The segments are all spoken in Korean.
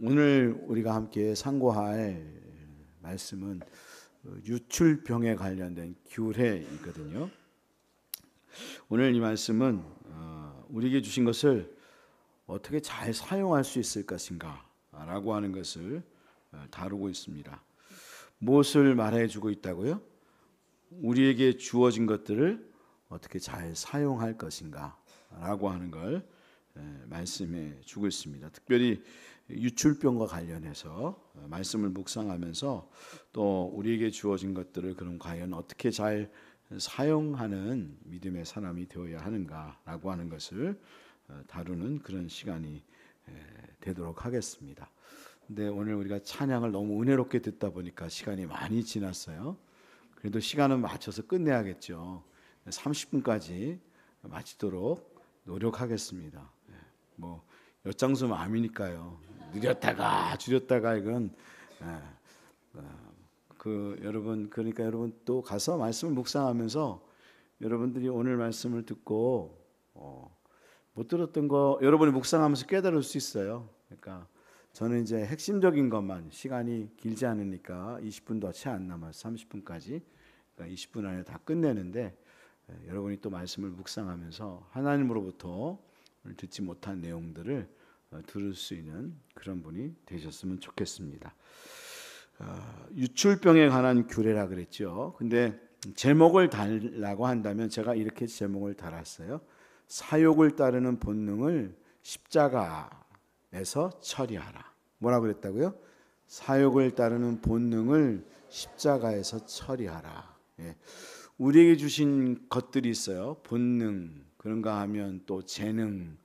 오늘 우리가 함께 상고할 말씀은 유출병에 관련된 규례이거든요. 오늘 이 말씀은 우리에게 주신 것을 어떻게 잘 사용할 수 있을 것인가 라고 하는 것을 다루고 있습니다. 무엇을 말해주고 있다고요? 우리에게 주어진 것들을 어떻게 잘 사용할 것인가 라고 하는 걸 말씀해 주고 있습니다. 특별히 유출병과 관련해서 말씀을 묵상하면서 또 우리에게 주어진 것들을 그럼 과연 어떻게 잘 사용하는 믿음의 사람이 되어야 하는가라고 하는 것을 다루는 그런 시간이 되도록 하겠습니다. 근데 오늘 우리가 찬양을 너무 은혜롭게 듣다 보니까 시간이 많이 지났어요. 그래도 시간은 맞춰서 끝내야겠죠. 30분까지 마치도록 노력하겠습니다. 뭐 엿장수 마음이니까요. 느렸다가 줄였다가 이건 여러분 그러니까 여러분 또 가서 말씀을 묵상하면서 여러분들이 오늘 말씀을 듣고 못 들었던 거 여러분이 묵상하면서 깨달을 수 있어요. 그러니까 저는 이제 핵심적인 것만 시간이 길지 않으니까 20분도 채 안 남아서 30분까지 그러니까 20분 안에 다 끝내는데 여러분이 또 말씀을 묵상하면서 하나님으로부터 듣지 못한 내용들을 들을 수 있는 그런 분이 되셨으면 좋겠습니다. 유출병에 관한 규례라 그랬죠. 근데 제목을 달라고 한다면 제가 이렇게 제목을 달았어요. 사욕을 따르는 본능을 십자가에서 처리하라. 뭐라고 그랬다고요? 사욕을 따르는 본능을 십자가에서 처리하라. 우리에게 주신 것들이 있어요. 본능, 그런가 하면 또 재능,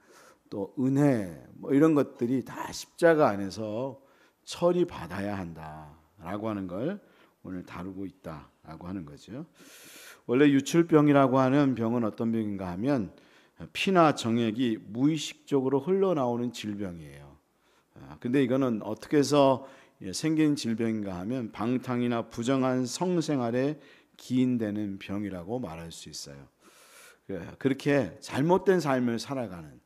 또 은혜, 뭐 이런 것들이 다 십자가 안에서 처리받아야 한다라고 하는 걸 오늘 다루고 있다라고 하는 거죠. 원래 유출병이라고 하는 병은 어떤 병인가 하면 피나 정액이 무의식적으로 흘러나오는 질병이에요. 근데 이거는 어떻게 해서 생긴 질병인가 하면 방탕이나 부정한 성생활에 기인되는 병이라고 말할 수 있어요. 그렇게 잘못된 삶을 살아가는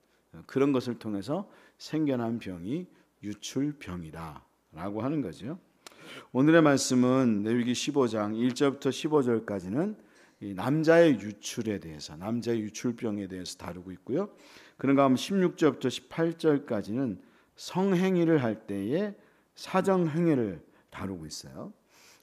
그런 것을 통해서 생겨난 병이 유출병이다라고 하는 거죠. 오늘의 말씀은 레위기 15장 1절부터 15절까지는 남자의 유출에 대해서, 남자의 유출병에 대해서 다루고 있고요. 그런가 하면 16절부터 18절까지는 성행위를 할 때의 사정행위를 다루고 있어요.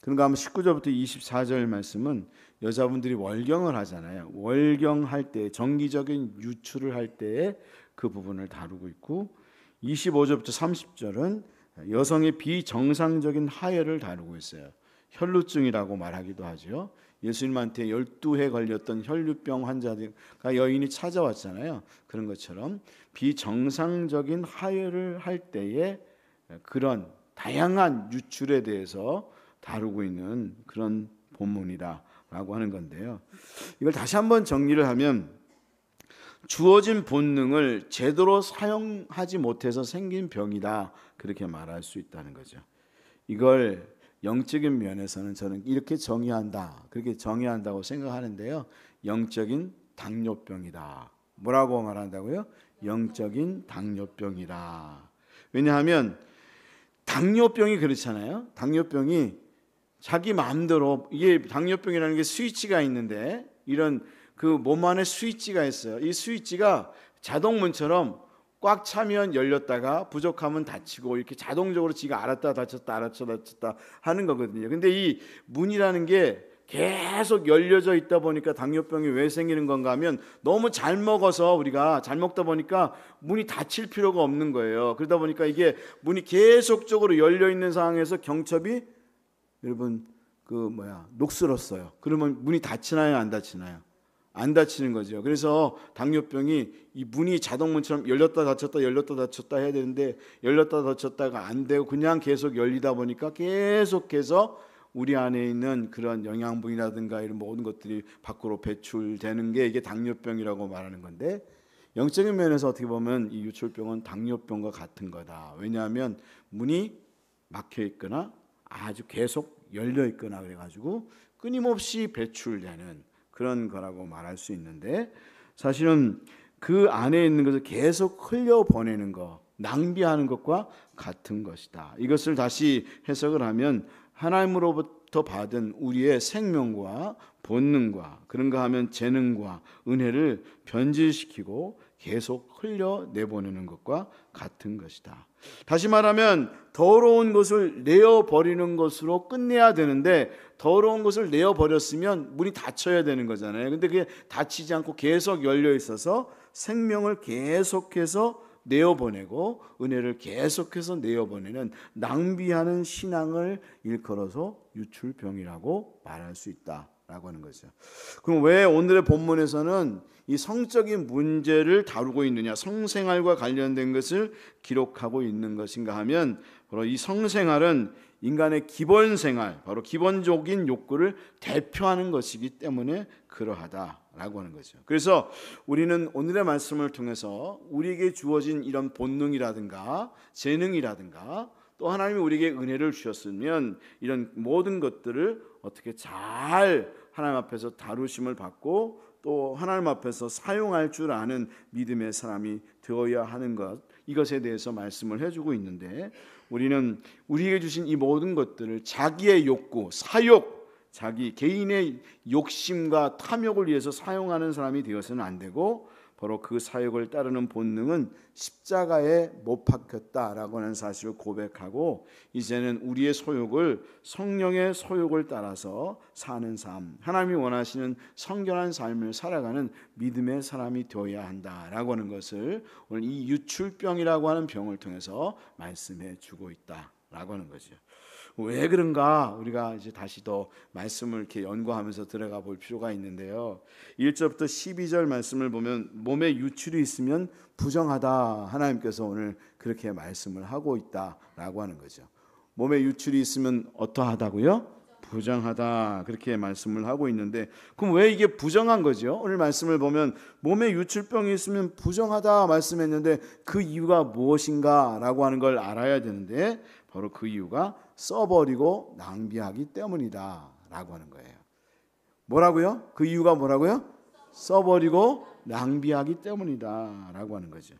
그런가 하면 19절부터 24절 말씀은 여자분들이 월경을 하잖아요. 월경할 때 정기적인 유출을 할 때에 그 부분을 다루고 있고 25절부터 30절은 여성의 비정상적인 하혈을 다루고 있어요. 혈루증이라고 말하기도 하죠. 예수님한테 12해 걸렸던 혈류병 환자가 여인이 찾아왔잖아요. 그런 것처럼 비정상적인 하혈을 할 때에 그런 다양한 유출에 대해서 다루고 있는 그런 본문이다라고 하는 건데요. 이걸 다시 한번 정리를 하면 주어진 본능을 제대로 사용하지 못해서 생긴 병이다 그렇게 말할 수 있다는 거죠. 이걸 영적인 면에서는 저는 이렇게 정의한다 그렇게 정의한다고 생각하는데요. 영적인 당뇨병이다. 뭐라고 말한다고요? 영적인 당뇨병이다. 왜냐하면 당뇨병이 그렇잖아요. 당뇨병이 자기 마음대로 이게 당뇨병이라는 게 스위치가 있는데 이런 그 몸 안에 스위치가 있어요. 이 스위치가 자동문처럼 꽉 차면 열렸다가 부족하면 닫히고 이렇게 자동적으로 지가 알았다 닫혔다 하는 거거든요. 근데 이 문이라는 게 계속 열려져 있다 보니까 당뇨병이 왜 생기는 건가 하면 너무 잘 먹어서 우리가 잘 먹다 보니까 문이 닫힐 필요가 없는 거예요. 그러다 보니까 이게 문이 계속적으로 열려 있는 상황에서 경첩이 여러분 녹슬었어요. 그러면 문이 닫히나요? 안 닫히나요? 안 닫히는 거죠. 그래서 당뇨병이 이 문이 자동문처럼 열렸다 닫혔다 해야 되는데 열렸다 닫혔다가 안 되고 그냥 계속 열리다 보니까 계속해서 우리 안에 있는 그런 영양분이라든가 이런 모든 것들이 밖으로 배출되는 게 이게 당뇨병이라고 말하는 건데 영적인 면에서 어떻게 보면 이 유출병은 당뇨병과 같은 거다. 왜냐하면 문이 막혀 있거나 아주 계속 열려 있거나 그래가지고 끊임없이 배출되는 그런 거라고 말할 수 있는데 사실은 그 안에 있는 것을 계속 흘려보내는 거 낭비하는 것과 같은 것이다. 이것을 다시 해석을 하면 하나님으로부터 받은 우리의 생명과 본능과 그런가 하면 재능과 은혜를 변질시키고 계속 흘려내보내는 것과 같은 것이다. 다시 말하면 더러운 것을 내어버리는 것으로 끝내야 되는데 더러운 것을 내어버렸으면 문이 닫혀야 되는 거잖아요. 근데 그게 닫히지 않고 계속 열려 있어서 생명을 계속해서 내어보내고 은혜를 계속해서 내어보내는 낭비하는 신앙을 일컬어서 유출병이라고 말할 수 있다라고 하는 거죠. 그럼 왜 오늘의 본문에서는 이 성적인 문제를 다루고 있느냐, 성생활과 관련된 것을 기록하고 있는 것인가 하면 바로 이 성생활은 인간의 기본 생활, 바로 기본적인 욕구를 대표하는 것이기 때문에 그러하다라고 하는 거죠. 그래서 우리는 오늘의 말씀을 통해서 우리에게 주어진 이런 본능이라든가 재능이라든가 또 하나님이 우리에게 은혜를 주셨으면 이런 모든 것들을 어떻게 잘 하나님 앞에서 다루심을 받고 또 하나님 앞에서 사용할 줄 아는 믿음의 사람이 되어야 하는 것, 이것에 대해서 말씀을 해주고 있는데 우리는 우리에게 주신 이 모든 것들을 자기의 욕구, 사욕, 자기 개인의 욕심과 탐욕을 위해서 사용하는 사람이 되어서는 안 되고 바로 그 사욕을 따르는 본능은 십자가에 못 박혔다라고 하는 사실을 고백하고 이제는 우리의 소욕을 성령의 소욕을 따라서 사는 삶, 하나님이 원하시는 성결한 삶을 살아가는 믿음의 사람이 되어야 한다라고 하는 것을 오늘 이 유출병이라고 하는 병을 통해서 말씀해 주고 있다라고 하는 거죠. 왜 그런가 우리가 이제 다시 더 말씀을 이렇게 연구하면서 들어가 볼 필요가 있는데요. 1절부터 12절 말씀을 보면 몸에 유출이 있으면 부정하다, 하나님께서 오늘 그렇게 말씀을 하고 있다라고 하는 거죠. 몸에 유출이 있으면 어떠하다고요? 부정하다, 그렇게 말씀을 하고 있는데 그럼 왜 이게 부정한 거죠? 오늘 말씀을 보면 몸에 유출병이 있으면 부정하다 말씀했는데 그 이유가 무엇인가 라고 하는 걸 알아야 되는데 바로 그 이유가 써버리고 낭비하기 때문이다 라고 하는 거예요. 뭐라고요? 그 이유가 뭐라고요? 써버리고 낭비하기 때문이다 라고 하는 거죠.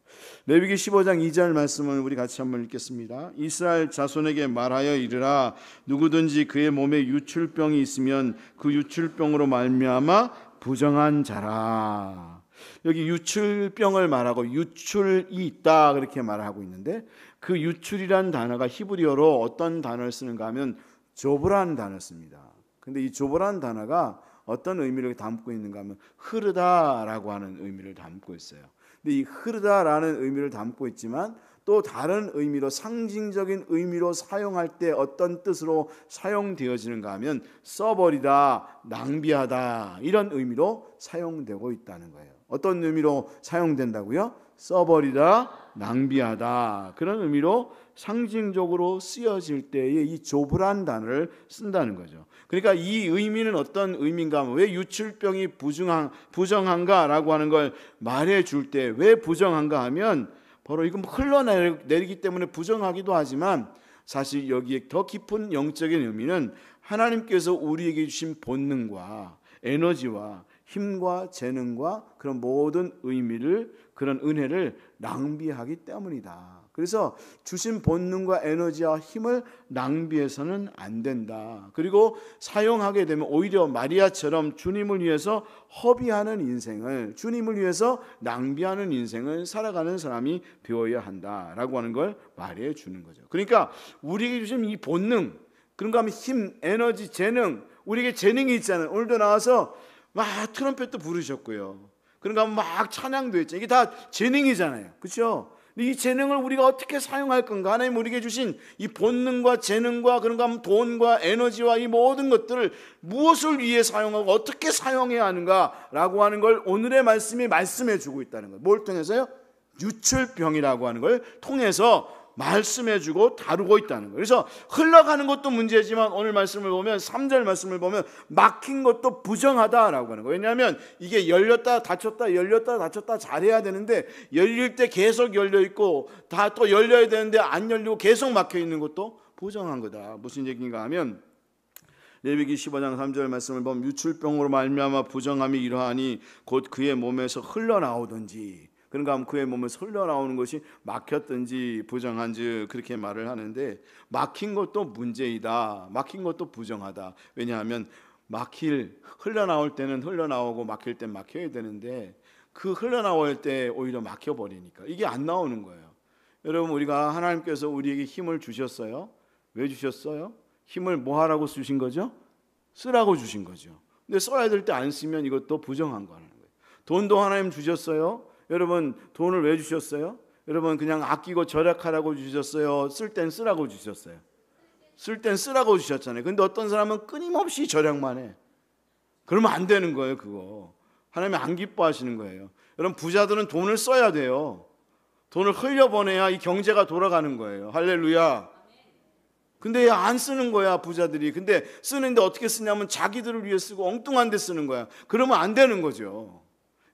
레위기 15장 2절 말씀을 우리 같이 한번 읽겠습니다. 이스라엘 자손에게 말하여 이르라, 누구든지 그의 몸에 유출병이 있으면 그 유출병으로 말미암아 부정한 자라. 여기 유출병을 말하고 유출이 있다 그렇게 말하고 있는데 그 유출이란 단어가 히브리어로 어떤 단어를 쓰는가 하면 조브라는 단어를 씁니다. 근데 이 조브라는 단어가 어떤 의미를 담고 있는가 하면 흐르다라고 하는 의미를 담고 있어요. 근데 이 흐르다라는 의미를 담고 있지만 또 다른 의미로 상징적인 의미로 사용할 때 어떤 뜻으로 사용되어지는가 하면 써버리다, 낭비하다 이런 의미로 사용되고 있다는 거예요. 어떤 의미로 사용된다고요? 써버리다, 낭비하다 그런 의미로 상징적으로 쓰여질 때에 이 조브란 단어를 쓴다는 거죠. 그러니까 이 의미는 어떤 의미인가 하면 왜 유출병이 부정한가라고 하는 걸 말해줄 때 왜 부정한가 하면 바로 이건 흘러내리기 때문에 부정하기도 하지만 사실 여기에 더 깊은 영적인 의미는 하나님께서 우리에게 주신 본능과 에너지와 힘과 재능과 그런 모든 의미를 그런 은혜를 낭비하기 때문이다. 그래서 주신 본능과 에너지와 힘을 낭비해서는 안 된다. 그리고 사용하게 되면 오히려 마리아처럼 주님을 위해서 허비하는 인생을, 주님을 위해서 낭비하는 인생을 살아가는 사람이 되어야 한다라고 하는 걸 말해 주는 거죠. 그러니까 우리에게 주신 이 본능, 그런가 하면 힘, 에너지, 재능, 우리에게 재능이 있잖아요. 오늘도 나와서 막 트럼펫도 부르셨고요. 그런가 하면 막 찬양도 했죠. 이게 다 재능이잖아요. 그렇죠? 이 재능을 우리가 어떻게 사용할 건가? 하나님 우리에게 주신 이 본능과 재능과 그런가 하면 돈과 에너지와 이 모든 것들을 무엇을 위해 사용하고 어떻게 사용해야 하는가라고 하는 걸 오늘의 말씀이 말씀해 주고 있다는 거예요. 뭘 통해서요? 유출병이라고 하는 걸 통해서 말씀해주고 다루고 있다는 거예요. 그래서 흘러가는 것도 문제지만 오늘 말씀을 보면 3절 말씀을 보면 막힌 것도 부정하다라고 하는 거예요. 왜냐하면 이게 열렸다 닫혔다 열렸다 닫혔다 잘해야 되는데 열릴 때 계속 열려있고 다 또 열려야 되는데 안 열리고 계속 막혀있는 것도 부정한 거다. 무슨 얘기인가 하면 레위기 15장 3절 말씀을 보면 유출병으로 말미암아 부정함이 이러하니 곧 그의 몸에서 흘러나오든지, 그런가 하면 그의 몸에서 흘러나오는 것이 막혔든지 부정한지 그렇게 말을 하는데, 막힌 것도 문제이다, 막힌 것도 부정하다. 왜냐하면 흘러나올 때는 흘러나오고 막힐 땐 막혀야 되는데, 그 흘러나올 때 오히려 막혀버리니까 이게 안 나오는 거예요. 여러분, 우리가 하나님께서 우리에게 힘을 주셨어요. 왜 주셨어요? 힘을 뭐 하라고 주신 거죠? 쓰라고 주신 거죠. 근데 써야 될 때 안 쓰면 이것도 부정한 거라는 거예요. 돈도 하나님 주셨어요. 여러분, 돈을 왜 주셨어요? 여러분, 그냥 아끼고 절약하라고 주셨어요? 쓸 땐 쓰라고 주셨어요? 쓸 땐 쓰라고 주셨잖아요. 근데 어떤 사람은 끊임없이 절약만 해. 그러면 안 되는 거예요. 그거 하나님이 안 기뻐하시는 거예요. 여러분, 부자들은 돈을 써야 돼요. 돈을 흘려보내야 이 경제가 돌아가는 거예요. 할렐루야. 근데 안 쓰는 거야, 부자들이. 근데 쓰는데 어떻게 쓰냐면 자기들을 위해 쓰고 엉뚱한 데 쓰는 거야. 그러면 안 되는 거죠.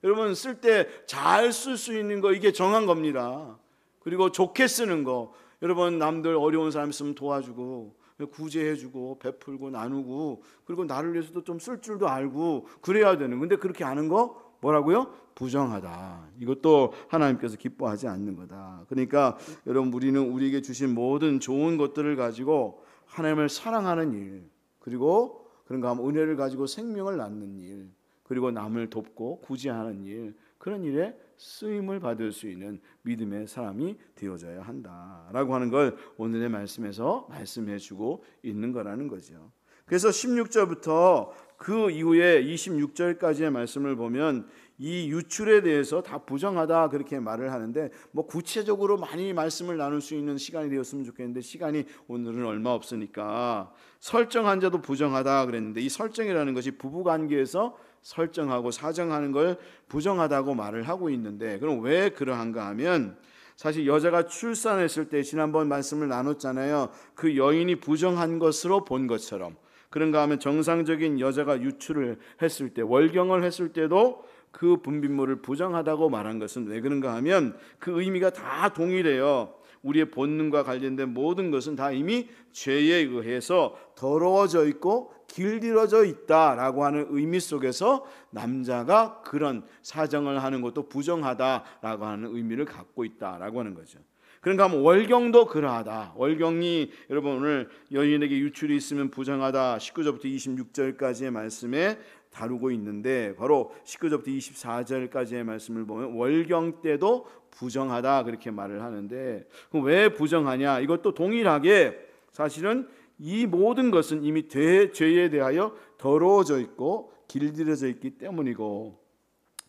여러분, 쓸 때 잘 쓸 수 있는 거, 이게 정한 겁니다. 그리고 좋게 쓰는 거, 여러분, 남들 어려운 사람 있으면 도와주고 구제해주고 베풀고 나누고, 그리고 나를 위해서도 좀 쓸 줄도 알고 그래야 되는. 근데 그렇게 하는 거 뭐라고요? 부정하다. 이것도 하나님께서 기뻐하지 않는 거다. 그러니까 여러분, 우리는 우리에게 주신 모든 좋은 것들을 가지고 하나님을 사랑하는 일, 그리고 그런가 하면 은혜를 가지고 생명을 낳는 일, 그리고 남을 돕고 구제하는 일, 그런 일에 쓰임을 받을 수 있는 믿음의 사람이 되어져야 한다라고 하는 걸 오늘의 말씀에서 말씀해 주고 있는 거라는 거죠. 그래서 16절부터 그 이후에 26절까지의 말씀을 보면 이 유출에 대해서 다 부정하다 그렇게 말을 하는데, 뭐 구체적으로 많이 말씀을 나눌 수 있는 시간이 되었으면 좋겠는데 시간이 오늘은 얼마 없으니까, 설정한 자도 부정하다 그랬는데, 이 설정이라는 것이 부부관계에서 설정하고 사정하는 걸 부정하다고 말을 하고 있는데, 그럼 왜 그러한가 하면, 사실 여자가 출산했을 때 지난번 말씀을 나눴잖아요. 그 여인이 부정한 것으로 본 것처럼, 그런가 하면 정상적인 여자가 유출을 했을 때, 월경을 했을 때도 그 분비물을 부정하다고 말한 것은 왜 그런가 하면 그 의미가 다 동일해요. 우리의 본능과 관련된 모든 것은 다 이미 죄에 의해서 더러워져 있고 길들여져 있다라고 하는 의미 속에서 남자가 그런 사정을 하는 것도 부정하다라고 하는 의미를 갖고 있다라고 하는 거죠. 그런가 하면 월경도 그러하다. 월경이 여러분 오늘 여인에게 유출이 있으면 부정하다 19절부터 26절까지의 말씀에 다루고 있는데, 바로 19절부터 24절까지의 말씀을 보면 월경 때도 부정하다 그렇게 말을 하는데, 그럼 왜 부정하냐? 이것도 동일하게 사실은 이 모든 것은 이미 죄에 대하여 더러워져 있고 길들여져 있기 때문이고,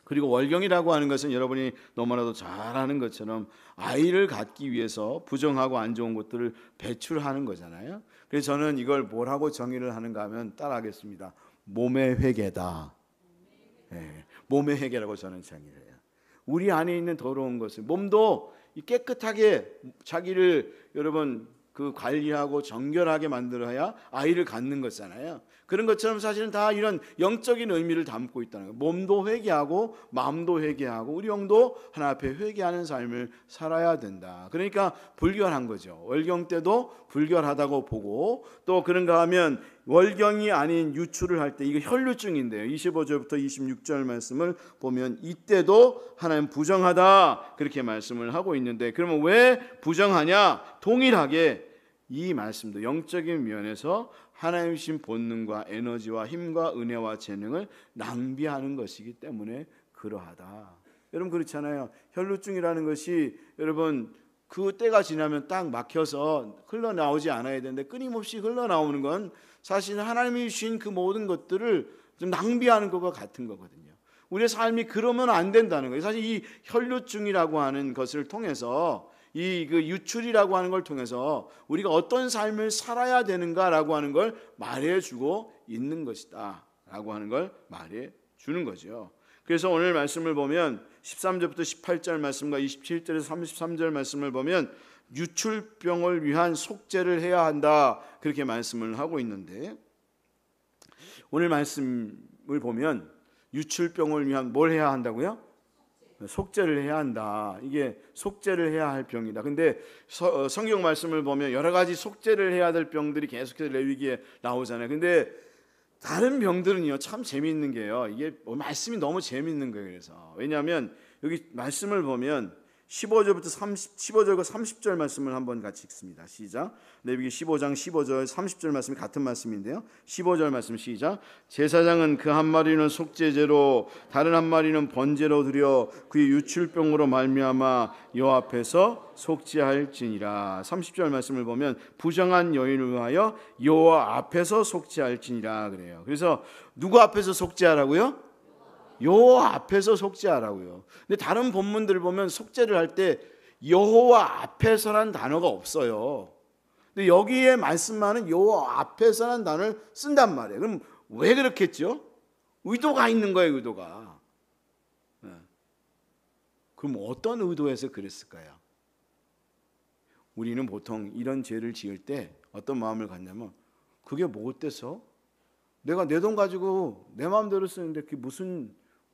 그리고 월경이라고 하는 것은 여러분이 너무나도 잘 아는 것처럼 아이를 갖기 위해서 부정하고 안 좋은 것들을 배출하는 거잖아요. 그래서 저는 이걸 뭐라고 정의를 하는가 하면 따라하겠습니다. 몸의 회개다. 네, 몸의 회개라고 저는 정의를 해요. 우리 안에 있는 더러운 것을, 몸도 깨끗하게 자기를 여러분 그 관리하고 정결하게 만들어야 아이를 갖는 거잖아요. 그런 것처럼 사실은 다 이런 영적인 의미를 담고 있다는 거예요. 몸도 회개하고 마음도 회개하고 우리 영도 하나 앞에 회개하는 삶을 살아야 된다. 그러니까 불결한 거죠. 월경 때도 불결하다고 보고, 또 그런가 하면 월경이 아닌 유출을 할 때, 이거 혈류증인데요. 25절부터 26절 말씀을 보면 이때도 하나님 부정하다 그렇게 말씀을 하고 있는데, 그러면 왜 부정하냐? 동일하게 이 말씀도 영적인 면에서 하나님 주신 본능과 에너지와 힘과 은혜와 재능을 낭비하는 것이기 때문에 그러하다. 여러분 그렇잖아요. 혈루증이라는 것이 여러분 그 때가 지나면 딱 막혀서 흘러나오지 않아야 되는데 끊임없이 흘러나오는 건 사실 하나님이 주신 그 모든 것들을 좀 낭비하는 것과 같은 거거든요. 우리의 삶이 그러면 안 된다는 거예요. 사실 이 혈루증이라고 하는 것을 통해서, 이 그 유출이라고 하는 걸 통해서 우리가 어떤 삶을 살아야 되는가라고 하는 걸 말해주고 있는 것이다 라고 하는 걸 말해주는 거죠. 그래서 오늘 말씀을 보면 13절부터 18절 말씀과 27절에서 33절 말씀을 보면 유출병을 위한 속죄를 해야 한다 그렇게 말씀을 하고 있는데, 오늘 말씀을 보면 유출병을 위한 뭘 해야 한다고요? 속죄를 해야 한다. 이게 속죄를 해야 할 병이다. 근데 성경 말씀을 보면 여러 가지 속죄를 해야 될 병들이 계속해서 레위기에 나오잖아요. 근데 다른 병들은요 참 재미있는 게요, 이게 말씀이 너무 재미있는 거예요. 그래서 왜냐하면 여기 말씀을 보면 15절과 30절 말씀을 한번 같이 읽습니다. 시작. 레위기 15장 15절 30절 말씀이 같은 말씀인데요. 15절 말씀 시작. 제사장은 그 한 마리는 속죄제로 다른 한 마리는 번제로 드려 그의 유출병으로 말미암아 여호와 앞에서 속죄할지니라. 30절 말씀을 보면 부정한 여인을 위하여 여호와 앞에서 속죄할지니라 그래요. 그래서 누구 앞에서 속죄하라고요? 여호와 앞에서 속죄하라고요. 근데 다른 본문들을 보면 속죄를 할 때 여호와 앞에서란 단어가 없어요. 근데 여기에 말씀만은 여호와 앞에서란 단어를 쓴단 말이에요. 그럼 왜 그렇겠죠? 의도가 있는 거예요, 의도가. 그럼 어떤 의도에서 그랬을까요? 우리는 보통 이런 죄를 지을 때 어떤 마음을 갖냐면 그게 뭐 어때서? 내가 내 돈 가지고 내 마음대로 쓰는데 그게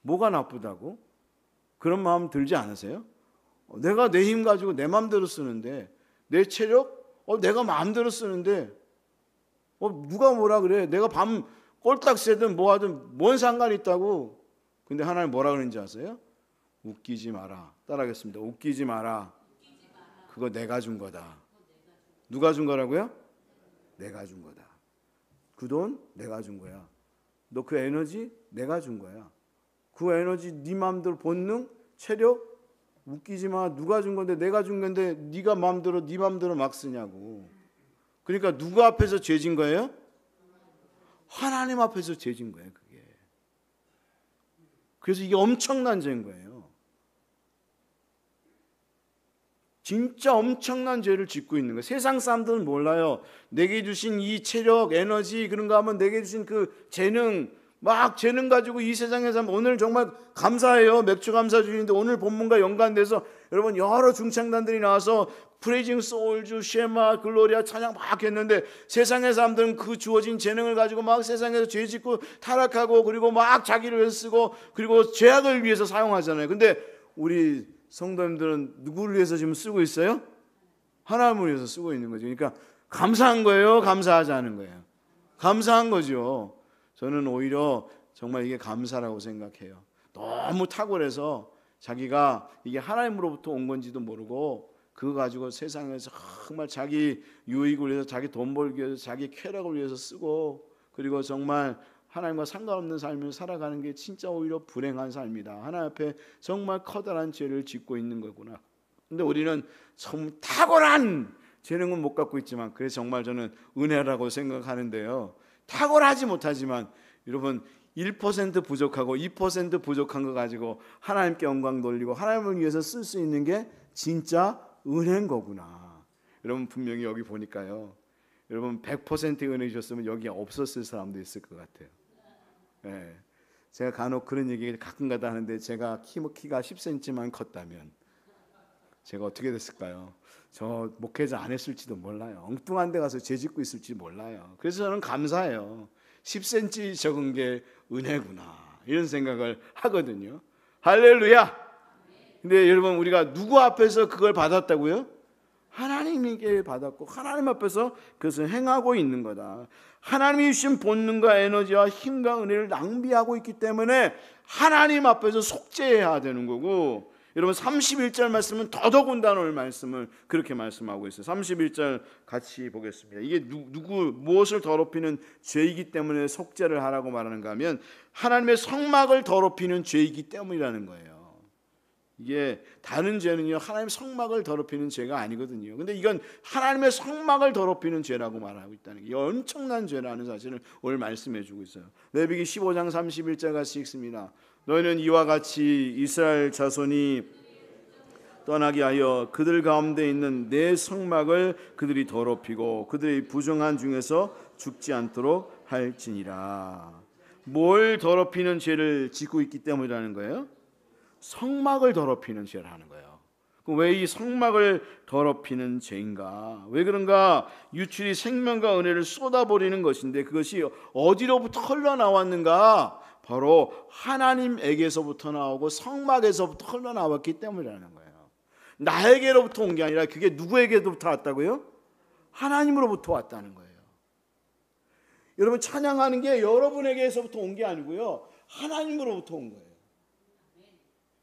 뭐가 나쁘다고? 그런 마음 들지 않으세요? 내가 내 힘 가지고 내 마음대로 쓰는데 내 체력? 내가 마음대로 쓰는데 누가 뭐라 그래? 내가 밤 꼴딱 새든 뭐 하든 뭔 상관이 있다고? 근데 하나님 뭐라 그러는지 아세요? 웃기지 마라. 따라하겠습니다. 웃기지 마라. 그거 내가 준 거다. 누가 준 거라고요? 내가 준 거다. 그 돈 내가 준 거야. 너 그 에너지 내가 준 거야. 그 에너지 네 마음대로 본능, 체력 웃기지 마. 누가 준 건데 내가 준 건데 네가 마음대로 네 마음대로 막 쓰냐고. 그러니까 누구 앞에서 죄진 거예요? 하나님 앞에서 죄진 거예요, 그게. 그래서 이게 엄청난 죄인 거예요. 진짜 엄청난 죄를 짓고 있는 거예요. 세상 사람들은 몰라요. 내게 주신 이 체력, 에너지 그런가 하면 내게 주신 그 재능 막 재능 가지고 이 세상에서 오늘 정말 감사해요. 맥주 감사 주인데 오늘 본문과 연관돼서 여러분 여러 중창단들이 나와서 프레이징 소울주, 쉐마, 글로리아 찬양 막 했는데 세상의 사람들은 그 주어진 재능을 가지고 막 세상에서 죄 짓고 타락하고 그리고 막 자기를 위해서 쓰고 그리고 죄악을 위해서 사용하잖아요. 근데 우리 성도님들은 누구를 위해서 지금 쓰고 있어요? 하나님을 위해서 쓰고 있는 거죠. 그러니까 감사한 거예요? 감사하지 않은 거예요? 감사한 거죠. 저는 오히려 정말 이게 감사라고 생각해요. 너무 탁월해서 자기가 이게 하나님으로부터 온 건지도 모르고 그거 가지고 세상에서 정말 자기 유익을 위해서 자기 돈 벌기 위해서 자기 쾌락을 위해서 쓰고 그리고 정말 하나님과 상관없는 삶을 살아가는 게 진짜 오히려 불행한 삶이다. 하나님 앞에 정말 커다란 죄를 짓고 있는 거구나. 근데 우리는 참 탁월한 재능은 못 갖고 있지만 그래서 정말 저는 은혜라고 생각하는데요. 탁월하지 못하지만 여러분 1% 부족하고 2% 부족한 거 가지고 하나님께 영광 돌리고 하나님을 위해서 쓸 수 있는 게 진짜 은혜인 거구나. 여러분 분명히 여기 보니까요. 여러분 100% 은혜 주셨으면 여기 없었을 사람도 있을 것 같아요. 네. 제가 간혹 그런 얘기 가끔가다 하는데 제가 키가 10cm만 컸다면 제가 어떻게 됐을까요? 저 목회자 안 했을지도 몰라요. 엉뚱한 데 가서 죄 짓고 있을지 몰라요. 그래서 저는 감사해요. 10cm 적은 게 은혜구나 이런 생각을 하거든요. 할렐루야. 근데 여러분 우리가 누구 앞에서 그걸 받았다고요? 하나님에게 받았고 하나님 앞에서 그것을 행하고 있는 거다. 하나님이 주신 본능과 에너지와 힘과 은혜를 낭비하고 있기 때문에 하나님 앞에서 속죄해야 되는 거고 여러분 31절 말씀은 더더군다나 오늘 말씀을 그렇게 말씀하고 있어요. 31절 같이 보겠습니다. 이게 무엇을 더럽히는 죄이기 때문에 속죄를 하라고 말하는가 하면 하나님의 성막을 더럽히는 죄이기 때문이라는 거예요. 이게 다른 죄는요 하나님의 성막을 더럽히는 죄가 아니거든요. 근데 이건 하나님의 성막을 더럽히는 죄라고 말하고 있다는 게 엄청난 죄라는 사실을 오늘 말씀해 주고 있어요. 레위기 15장 31절 같이 읽습니다. 너희는 이와 같이 이스라엘 자손이 떠나게 하여 그들 가운데 있는 내 성막을 그들이 더럽히고 그들의 부정한 중에서 죽지 않도록 할지니라. 뭘 더럽히는 죄를 짓고 있기 때문이라는 거예요? 성막을 더럽히는 죄를 하는 거예요. 왜 이 성막을 더럽히는 죄인가? 왜 그런가? 유출이 생명과 은혜를 쏟아버리는 것인데 그것이 어디로부터 흘러나왔는가? 바로 하나님에게서부터 나오고 성막에서부터 흘러나왔기 때문이라는 거예요. 나에게로부터 온 게 아니라 그게 누구에게로부터 왔다고요? 하나님으로부터 왔다는 거예요. 여러분 찬양하는 게 여러분에게서부터 온 게 아니고요. 하나님으로부터 온 거예요.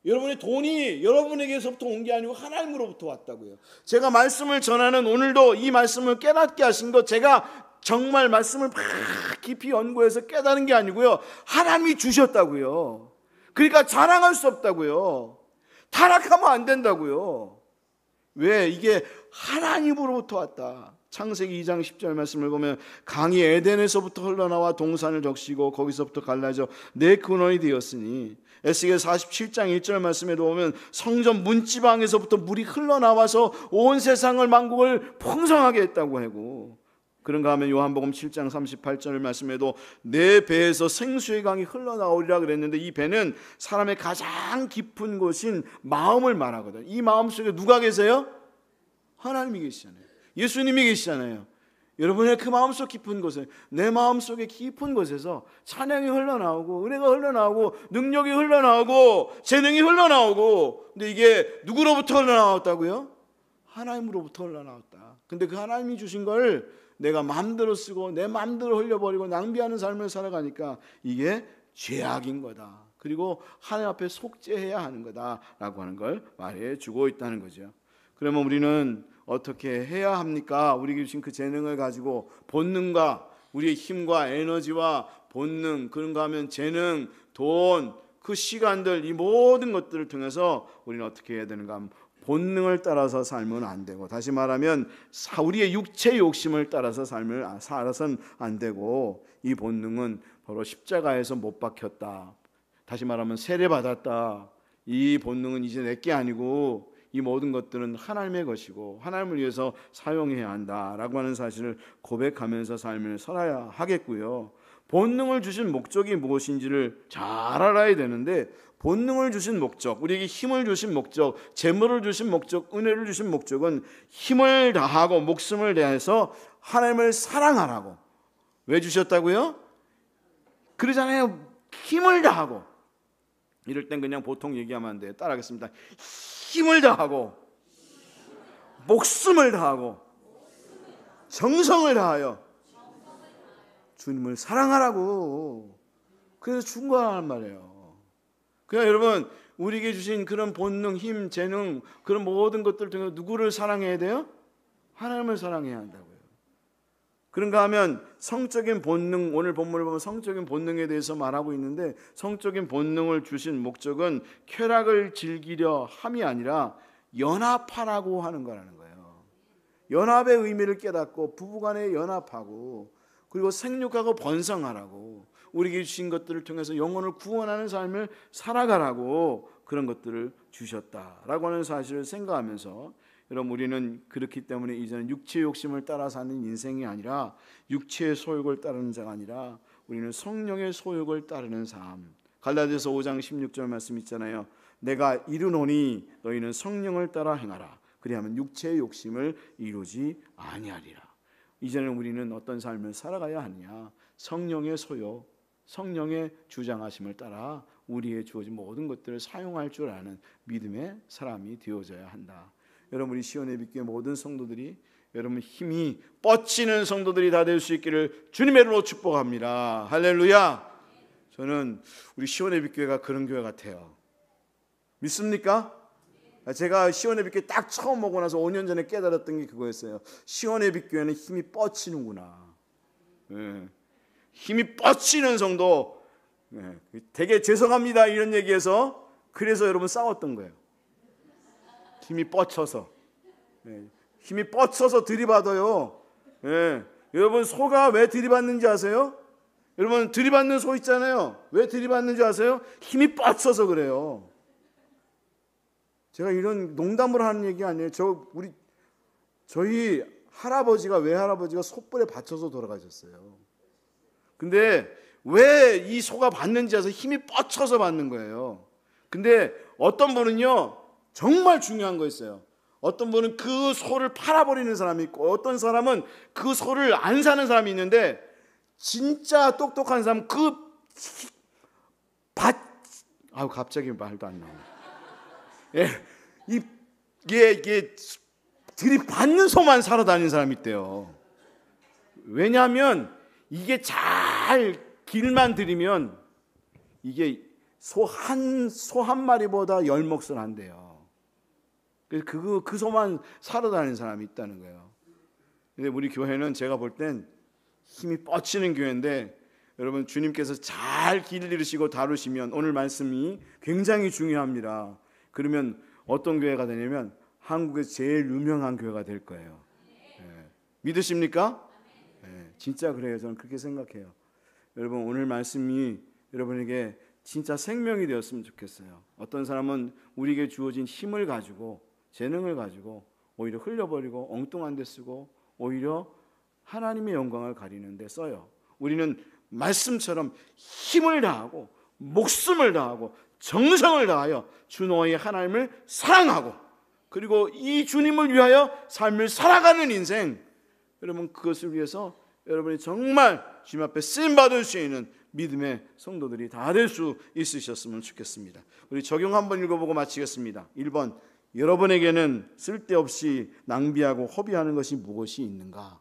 여러분의 돈이 여러분에게서부터 온 게 아니고 하나님으로부터 왔다고요. 제가 말씀을 전하는 오늘도 이 말씀을 깨닫게 하신 것, 제가 정말 말씀을 막 깊이 연구해서 깨닫는 게 아니고요, 하나님이 주셨다고요. 그러니까 자랑할 수 없다고요. 타락하면 안 된다고요. 왜? 이게 하나님으로부터 왔다. 창세기 2장 10절 말씀을 보면 강이 에덴에서부터 흘러나와 동산을 적시고 거기서부터 갈라져 내 근원이 되었으니, 에스겔 47장 1절 말씀에도 보면 성전 문지방에서부터 물이 흘러나와서 온 세상을 만국을 풍성하게 했다고 하고, 그런가 하면 요한복음 7장 38절 말씀에도 내 배에서 생수의 강이 흘러나오리라 그랬는데, 이 배는 사람의 가장 깊은 곳인 마음을 말하거든. 이 마음 속에 누가 계세요? 하나님이 계시잖아요. 예수님이 계시잖아요. 여러분의 그 마음속 깊은 곳에, 내 마음속의 깊은 곳에서 찬양이 흘러나오고 은혜가 흘러나오고 능력이 흘러나오고 재능이 흘러나오고, 근데 이게 누구로부터 흘러나왔다고요? 하나님으로부터 흘러나왔다. 근데 그 하나님이 주신 걸 내가 마음대로 쓰고 내 마음대로 흘려버리고 낭비하는 삶을 살아가니까 이게 죄악인 거다. 그리고 하나님 앞에 속죄해야 하는 거다라고 하는 걸 말해주고 있다는 거죠. 그러면 우리는 어떻게 해야 합니까? 우리에게 주신 그 재능을 가지고 본능과 우리의 힘과 에너지와 본능, 그런가 하면 재능, 돈, 그 시간들, 이 모든 것들을 통해서 우리는 어떻게 해야 되는가 하면 본능을 따라서 살면 안 되고, 다시 말하면 우리의 육체 욕심을 따라서 삶을 살아서는 안 되고, 이 본능은 바로 십자가에서 못 박혔다, 다시 말하면 세례받았다, 이 본능은 이제 내게 아니고 이 모든 것들은 하나님의 것이고 하나님을 위해서 사용해야 한다라고 하는 사실을 고백하면서 삶을 살아야 하겠고요. 본능을 주신 목적이 무엇인지를 잘 알아야 되는데, 본능을 주신 목적, 우리에게 힘을 주신 목적, 재물을 주신 목적, 은혜를 주신 목적은 힘을 다하고 목숨을 다해서 하나님을 사랑하라고. 왜 주셨다고요? 그러잖아요. 힘을 다하고. 이럴 땐 그냥 보통 얘기하면 안 돼요. 따라하겠습니다. 힘을 다하고 목숨을 다하고 정성을 다하여 주님을 사랑하라고. 그래서 준 거란 말이에요. 그러니까 여러분, 우리에게 주신 그런 본능, 힘, 재능, 그런 모든 것들을 통해 누구를 사랑해야 돼요? 하나님을 사랑해야 한다고요. 그런가 하면 성적인 본능, 오늘 본문을 보면 성적인 본능에 대해서 말하고 있는데, 성적인 본능을 주신 목적은 쾌락을 즐기려 함이 아니라 연합하라고 하는 거라는 거예요. 연합의 의미를 깨닫고 부부간에 연합하고, 그리고 생육하고 번성하라고, 우리에게 주신 것들을 통해서 영혼을 구원하는 삶을 살아가라고 그런 것들을 주셨다라고 하는 사실을 생각하면서, 여러분, 우리는 그렇기 때문에 이제는 육체의 욕심을 따라 사는 인생이 아니라, 육체의 소욕을 따르는 자가 아니라 우리는 성령의 소욕을 따르는 삶. 갈라디아서 5장 16절 말씀 있잖아요. 내가 이르노니 너희는 성령을 따라 행하라. 그리하면 육체의 욕심을 이루지 아니하리라. 이제는 우리는 어떤 삶을 살아가야 하느냐? 성령의 소욕, 성령의 주장하심을 따라 우리의 주어진 모든 것들을 사용할 줄 아는 믿음의 사람이 되어져야 한다. 여러분, 우리 시온예비교회 모든 성도들이, 여러분 힘이 뻗치는 성도들이 다 될 수 있기를 주님의 이름으로 축복합니다. 할렐루야. 저는 우리 시온예비교회가 그런 교회 같아요. 믿습니까? 제가 시온예비교회 딱 처음 오고 나서 5년 전에 깨달았던 게 그거였어요. 시온예비교회는 힘이 뻗치는구나. 힘이 뻗치는 성도, 되게 죄송합니다 이런 얘기해서, 그래서 여러분 싸웠던 거예요. 힘이 뻗쳐서, 힘이 뻗쳐서 들이받아요. 여러분, 소가 왜 들이받는지 아세요? 여러분, 들이받는 소 있잖아요. 왜 들이받는지 아세요? 힘이 뻗쳐서 그래요. 제가 이런 농담으로 하는 얘기 아니에요. 저희 할아버지가, 외할아버지가 소뿔에 받쳐서 돌아가셨어요. 근데 왜 이 소가 받는지 아세요? 힘이 뻗쳐서 받는 거예요. 근데 어떤 분은요, 정말 중요한 거 있어요. 어떤 분은 그 소를 팔아버리는 사람이 있고, 어떤 사람은 그 소를 안 사는 사람이 있는데, 진짜 똑똑한 사람은 갑자기 말도 안 나오네. 이게 들이받는 소만 살아다니는 사람이 있대요. 왜냐하면 이게 잘 길만 들이면 이게 소 한 마리보다 10몫을 한대요. 그래서 그 소만 사러 다니는 사람이 있다는 거예요. 근데 우리 교회는 제가 볼 땐 힘이 뻗치는 교회인데, 여러분 주님께서 잘 길들이시고 다루시면 오늘 말씀이 굉장히 중요합니다. 그러면 어떤 교회가 되냐면 한국에서 제일 유명한 교회가 될 거예요. 믿으십니까? 진짜 그래요. 저는 그렇게 생각해요. 여러분 오늘 말씀이 여러분에게 진짜 생명이 되었으면 좋겠어요. 어떤 사람은 우리에게 주어진 힘을 가지고, 재능을 가지고 오히려 흘려버리고 엉뚱한 데 쓰고 오히려 하나님의 영광을 가리는 데 써요. 우리는 말씀처럼 힘을 다하고 목숨을 다하고 정성을 다하여 주 너의 하나님을 사랑하고, 그리고 이 주님을 위하여 삶을 살아가는 인생, 여러분 그것을 위해서 여러분이 정말 주님 앞에 쓰임받을 수 있는 믿음의 성도들이 다 될 수 있으셨으면 좋겠습니다. 우리 적용 한번 읽어보고 마치겠습니다. 1번, 여러분에게는 쓸데없이 낭비하고 허비하는 것이 무엇이 있는가?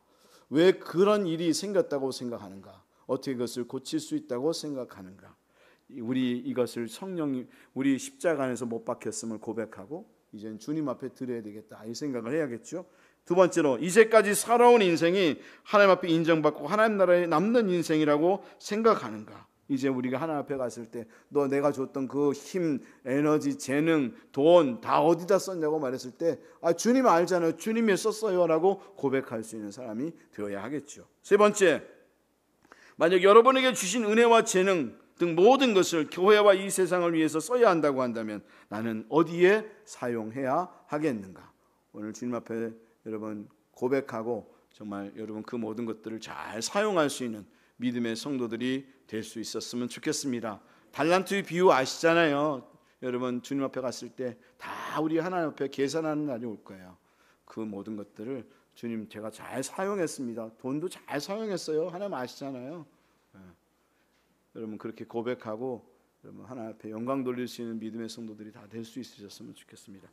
왜 그런 일이 생겼다고 생각하는가? 어떻게 그것을 고칠 수 있다고 생각하는가? 우리 이것을 성령이 우리 십자가 안에서 못 박혔음을 고백하고 이제는 주님 앞에 드려야 되겠다, 이 생각을 해야겠죠. 두 번째로, 이제까지 살아온 인생이 하나님 앞에 인정받고 하나님 나라에 남는 인생이라고 생각하는가? 이제 우리가 하나님 앞에 갔을 때 너 내가 줬던 그 힘, 에너지, 재능, 돈 다 어디다 썼냐고 말했을 때 주님 알잖아요, 주님이 썼어요 라고 고백할 수 있는 사람이 되어야 하겠죠. 세 번째, 만약 여러분에게 주신 은혜와 재능 등 모든 것을 교회와 이 세상을 위해서 써야 한다고 한다면 나는 어디에 사용해야 하겠는가? 오늘 주님 앞에 여러분 고백하고 정말 여러분 그 모든 것들을 잘 사용할 수 있는 믿음의 성도들이 될 수 있었으면 좋겠습니다. 달란트의 비유 아시잖아요. 여러분 주님 앞에 갔을 때 다 우리 하나님 앞에 계산하는 날이 올 거예요. 그 모든 것들을 주님 제가 잘 사용했습니다. 돈도 잘 사용했어요. 하나님 아시잖아요. 여러분 그렇게 고백하고 여러분 하나님 앞에 영광 돌릴 수 있는 믿음의 성도들이 다 될 수 있으셨으면 좋겠습니다.